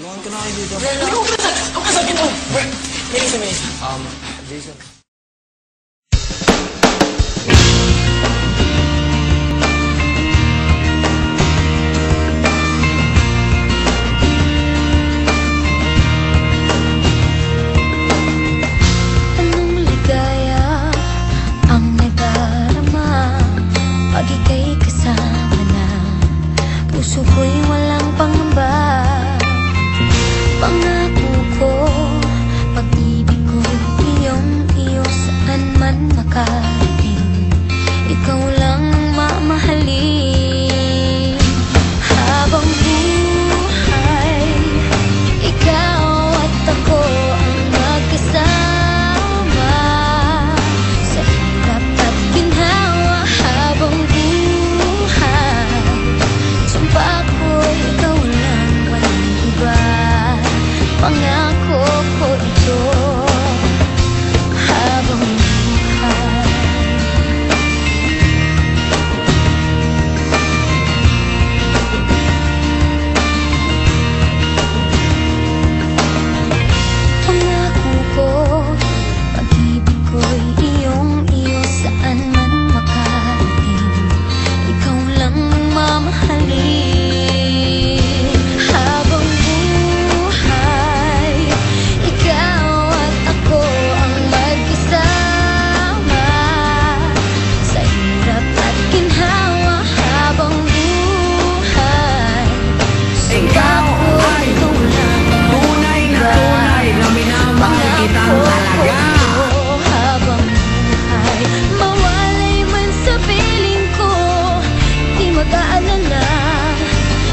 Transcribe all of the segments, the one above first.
Tulungan ko na kayo dito. Huwag ka sa akin. Minis. Jason. Anong ligaya ang nadarama pag ika'y kasama na? Puso ko'y walang pangamba. Pangako ko, pag-ibig ko'y iyong-iyo saan man makarating. Ikaw lang ang mamahalin. Habang buhay, ikaw at ako ang magkasama sa hirap at ginhawa. Habang buhay, sumpa ko'y ikaw lang, walang iba. Pangako ko ito habang buhay. Pangako ko, pag-ibig ko'y iyong-iyo saan man makarating. Ikaw lang ang mamahalin. Habang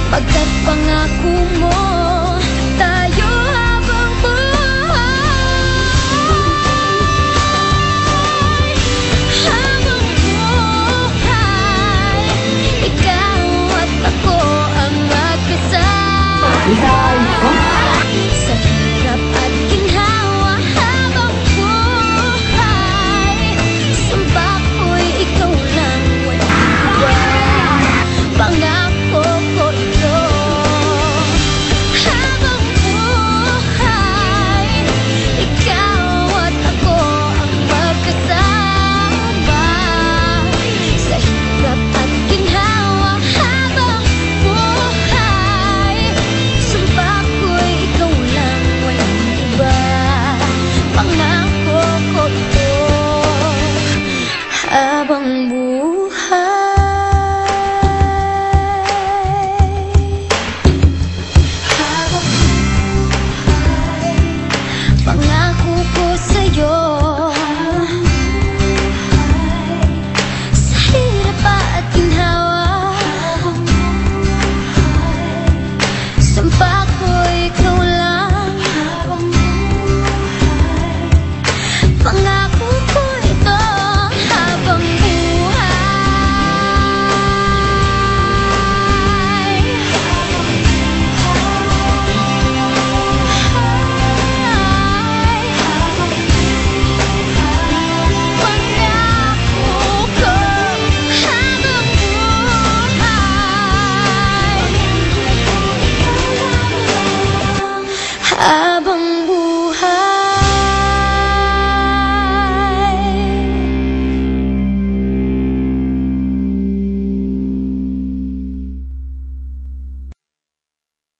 pagkat pangako mo, tayo habang buhay. Habang buhay, ikaw at ako ang magkasama sa hirap at ginhawa. Habang buhay, sumpa ko'y ikaw lang, walang iba. Pangako ko ito habang buhay, ikaw at ako ang magkasama sa hirap at ginhawa. Habang buhay, sumpa ko'y ikaw lang, walang iba. Pangako ko ito habang buhay. Pangako ko sa'yo, sa hirap at ginhawa, sumpa